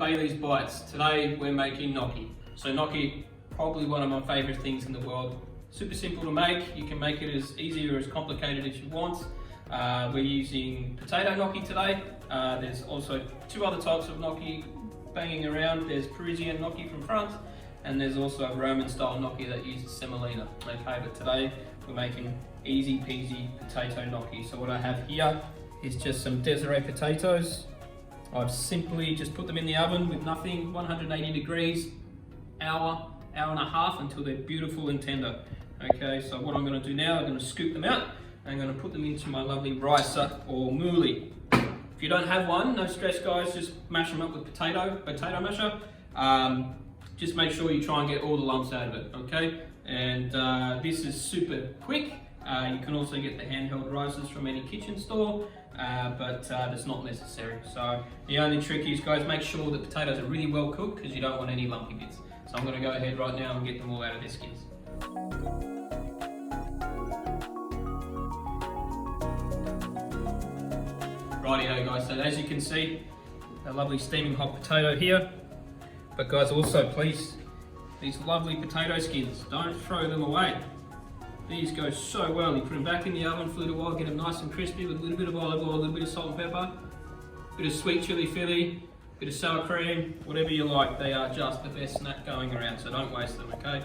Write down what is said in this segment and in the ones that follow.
Bailey's Bites. Today we're making gnocchi. So gnocchi, probably one of my favorite things in the world. Super simple to make. You can make it as easy or as complicated as you want. We're using potato gnocchi today. There's also two other types of gnocchi banging around. There's Parisian gnocchi from France, and there's also a Roman style gnocchi that uses semolina. Okay, but today we're making easy peasy potato gnocchi. So what I have here is just some Desiree potatoes. I've simply just put them in the oven with nothing, 180 degrees, hour and a half until they're beautiful and tender. Okay, so what I'm going to do now, I'm going to scoop them out and I'm going to put them into my lovely ricer or mouli. If you don't have one, no stress guys, just mash them up with potato masher. Just make sure you try and get all the lumps out of it, okay? And this is super quick. You can also get the handheld risers from any kitchen store, but that's not necessary. So the only trick is, guys, make sure that potatoes are really well cooked because you don't want any lumpy bits. So I'm going to go ahead right now and get them all out of their skins. Rightio guys, so as you can see, a lovely steaming hot potato here. But guys, also please, these lovely potato skins, don't throw them away. These go so well. You put them back in the oven for a little while, get them nice and crispy with a little bit of olive oil, a little bit of salt and pepper, a bit of sweet chili Philly, a bit of sour cream, whatever you like. They are just the best snack going around, so don't waste them, okay?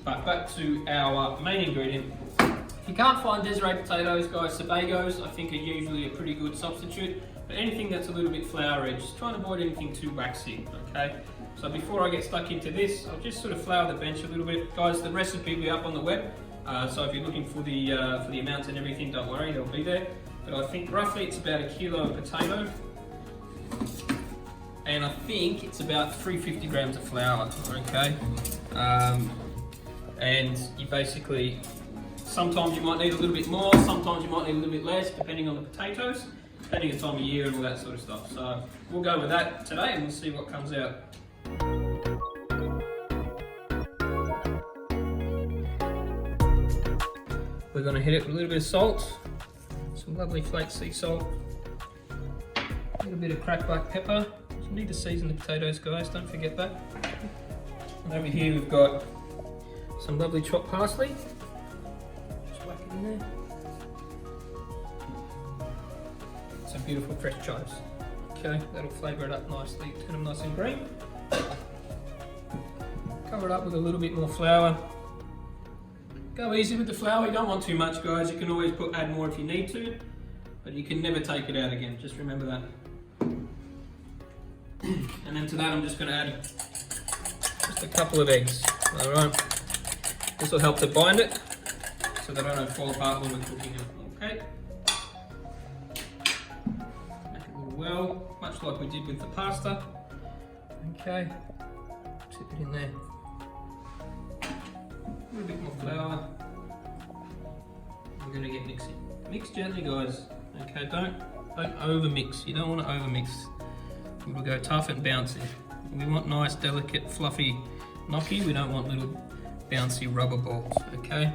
But back to our main ingredient. If you can't find Desiree potatoes, guys, Sebagos I think are usually a pretty good substitute. But anything that's a little bit floury, just try and avoid anything too waxy, okay? So before I get stuck into this, I'll just sort of flour the bench a little bit. Guys, the recipe will be up on the web. So if you're looking for the amounts and everything, don't worry, they'll be there. But I think roughly it's about 1 kilo of potato, and I think it's about 350 grams of flour. Okay, and you basically, sometimes you might need a little bit more, sometimes you might need a little bit less, depending on the potatoes, depending on the time of year and all that sort of stuff. So we'll go with that today, and we'll see what comes out. We're going to hit it with a little bit of salt, some lovely flake sea salt, a little bit of cracked black pepper. You need to season the potatoes, guys, don't forget that. And over here we've got some lovely chopped parsley. Just whack it in there. Some beautiful fresh chives. Okay, that'll flavour it up nicely, turn them nice and green. Cover it up with a little bit more flour. Go easy with the flour, you don't want too much, guys. You can always add more if you need to, but you can never take it out again, just remember that. And then to that I'm just going to add just a couple of eggs, alright? This will help to bind it, so that I don't fall apart when we're cooking it, okay? Make it a little well, much like we did with the pasta. Okay, tip it in there. A little bit more flour. We're going to get mixing. Mix gently, guys. Okay, don't over mix. You don't want to over mix. It will go tough and bouncy. We want nice, delicate, fluffy gnocchi. We don't want little bouncy rubber balls. Okay.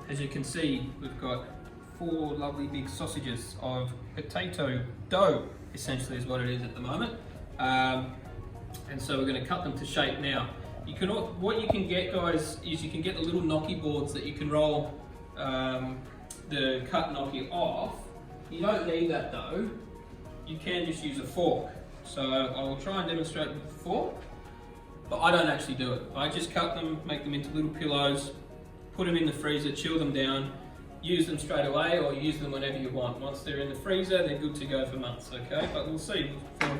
As you can see, we've got 4 lovely big sausages of potato dough, essentially is what it is at the moment. And so we're going to cut them to shape now. What you can get, guys, is you can get the little gnocchi boards that you can roll the cut gnocchi off. You don't need that though. You can just use a fork. So I will try and demonstrate with the fork, but I don't actually do it. I just cut them, make them into little pillows, put them in the freezer, chill them down, use them straight away or use them whenever you want. Once they're in the freezer, they're good to go for months, okay? But we'll see. For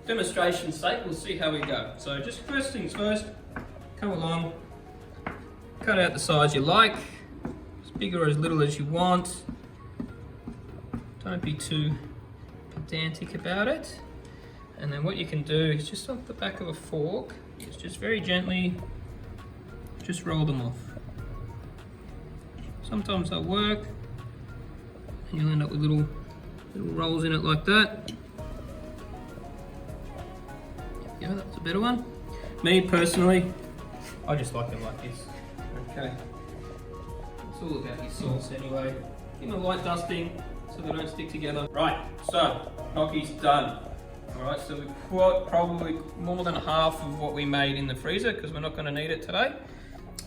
demonstration's sake, we'll see how we go. So just first things first, come along, cut out the size you like, as big or as little as you want. Don't be too pedantic about it. And then what you can do is just off the back of a fork, is just very gently, just roll them off. Sometimes they'll work, and you'll end up with little rolls in it like that. Yeah, that was a better one. Me personally, I just like them like this. Okay. It's all about your sauce anyway. Give them a light dusting so they don't stick together. Right, so gnocchi's done. Alright, so we put probably more than half of what we made in the freezer because we're not going to need it today.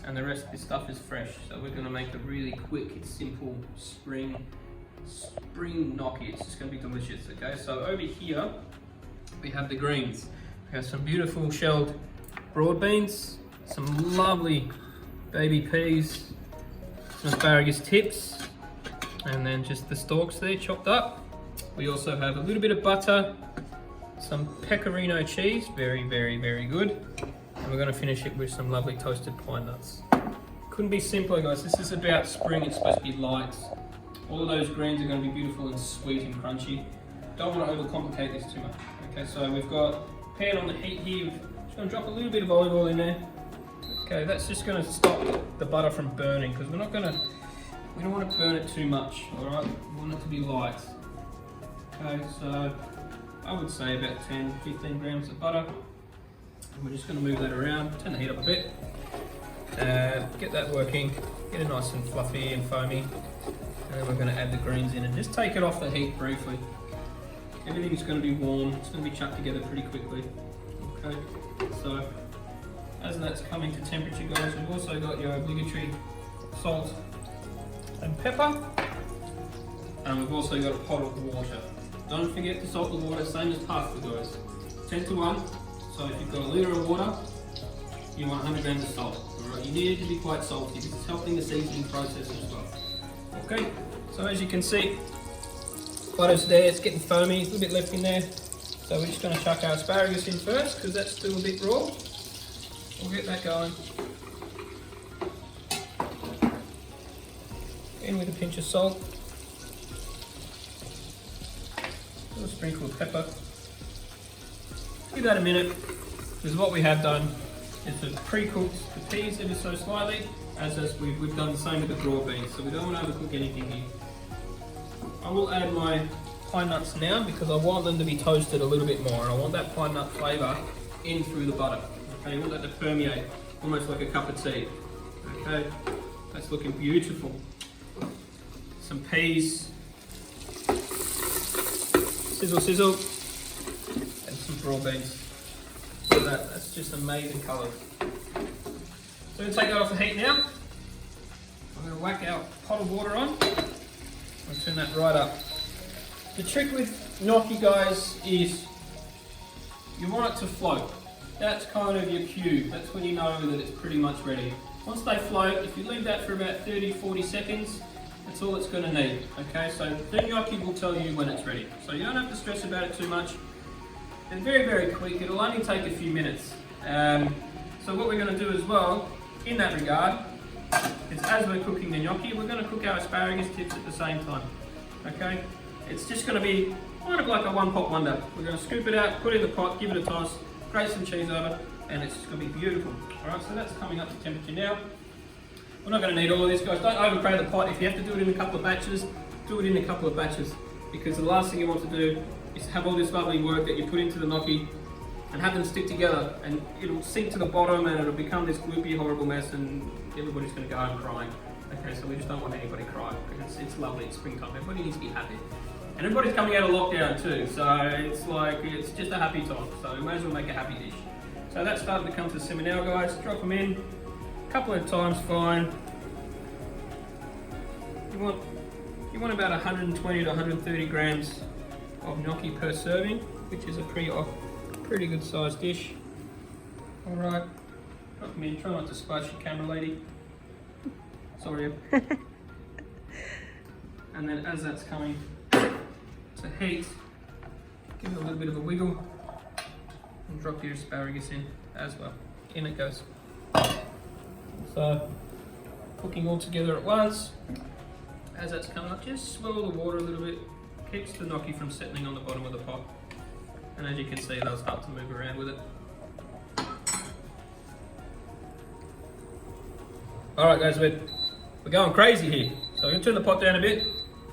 And the rest of this stuff is fresh. So we're going to make a really quick, simple spring gnocchi. It's just going to be delicious, okay? So over here, we have the greens. We have some beautiful shelled broad beans, some lovely baby peas, some asparagus tips, and then just the stalks there chopped up. We also have a little bit of butter, some pecorino cheese, very, very, very good. And we're going to finish it with some lovely toasted pine nuts. Couldn't be simpler, guys. This is about spring. It's supposed to be light. All of those greens are going to be beautiful and sweet and crunchy. Don't want to overcomplicate this too much. Okay, so we've got a pan on the heat here. Just going to drop a little bit of olive oil in there. Okay, that's just going to stop the butter from burning because we don't want to burn it too much. All right, we want it to be light. Okay, so I would say about 10-15 grams of butter. And we're just going to move that around, turn the heat up a bit, get that working, get it nice and fluffy and foamy, and then we're going to add the greens in and just take it off the heat briefly. Everything's going to be warm, it's going to be chucked together pretty quickly. Okay, so as that's coming to temperature, guys, we've also got your obligatory salt and pepper, and we've also got a pot of water. Don't forget to salt the water, same as pasta, guys. 10 to 1. So if you've got a litre of water, you want 100 grams of salt. Alright, you need it to be quite salty because it's helping the seasoning process as well. Okay, so as you can see, butter's there, it's getting foamy, a little bit left in there. So we're just going to chuck our asparagus in first because that's still a bit raw. We'll get that going. In with a pinch of salt. A little sprinkle of pepper. Give that a minute, because what we have done is to pre-cooked the peas ever so slightly, as we've done the same with the broad beans, so we don't want to overcook anything here. I will add my pine nuts now because I want them to be toasted a little bit more, and I want that pine nut flavour in through the butter. Okay, you want that to permeate, almost like a cup of tea. Okay, that's looking beautiful. Some peas, sizzle sizzle. Broad beans. Look at that, that's just amazing colours. So we're going to take that off the heat now. I'm going to whack our pot of water on. I'll turn that right up. The trick with gnocchi, guys, is you want it to float. That's kind of your cue. That's when you know that it's pretty much ready. Once they float, if you leave that for about 30-40 seconds, that's all it's going to need. Okay, so the gnocchi will tell you when it's ready. So you don't have to stress about it too much. They're very, very quick. It'll only take a few minutes. So what we're going to do as well, in that regard, is as we're cooking the gnocchi, we're going to cook our asparagus tips at the same time. Okay? It's just going to be kind of like a one-pot wonder. We're going to scoop it out, put it in the pot, give it a toss, grate some cheese over, and it's just going to be beautiful. Alright, so that's coming up to temperature now. We're not going to need all of this, guys. Don't overcrowd the pot. If you have to do it in a couple of batches, do it in a couple of batches. Because the last thing you want to do is have all this lovely work that you put into the gnocchi and have them stick together, and it'll sink to the bottom and it'll become this gloopy, horrible mess, and everybody's going to go home crying. Okay, so we just don't want anybody crying because it's lovely, it's springtime, everybody needs to be happy. And everybody's coming out of lockdown too, so it's just a happy time, so we may as well make a happy dish. So that's starting to come to simmer now, guys. Drop them in, a couple of times fine. You want about 120 to 130 grams of gnocchi per serving, which is a pretty good sized dish. Alright, drop them in, try not to splash your camera lady. Sorry. And then as that's coming to heat, give it a little bit of a wiggle and drop your asparagus in as well. In it goes. So, cooking all together at once. As that's coming up, just swirl the water a little bit. Keeps the gnocchi from settling on the bottom of the pot. And as you can see, they'll start to move around with it. Alright guys, we're going crazy here. So I'm going to turn the pot down a bit,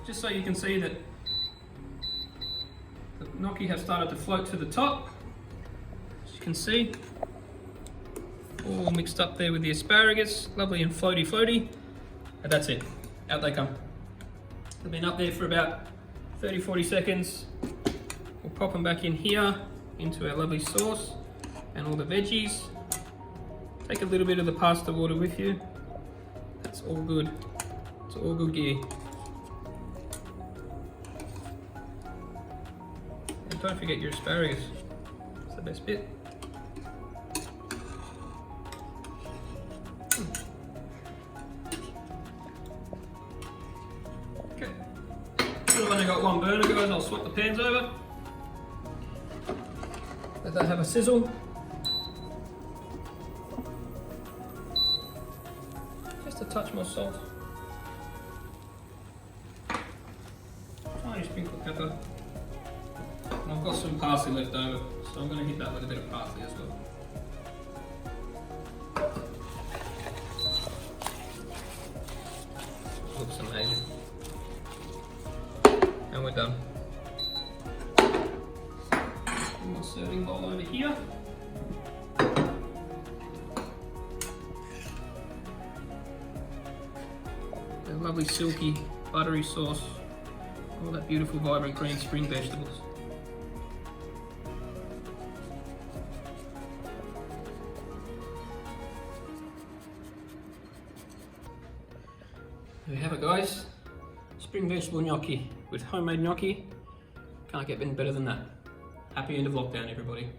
just so you can see that the gnocchi have started to float to the top. As you can see, all mixed up there with the asparagus, lovely and floaty floaty. But that's it, out they come. They've been up there for about 30-40 seconds. We'll pop them back in here into our lovely sauce and all the veggies. Take a little bit of the pasta water with you. That's all good. It's all good gear. And don't forget your asparagus. It's the best bit. Okay. I've only got one burner, guys. I'll swap the pans over. Let that have a sizzle. Just a touch more salt. Tiny sprinkle of pepper. And I've got some parsley left over, so I'm going to hit that with a bit of parsley as well. Looks amazing. And we're done. My serving bowl over here. A lovely silky buttery sauce. All that beautiful vibrant green spring vegetables. There we have it, guys. Spring vegetable gnocchi with homemade gnocchi. Can't get any better than that. Happy end of lockdown, everybody.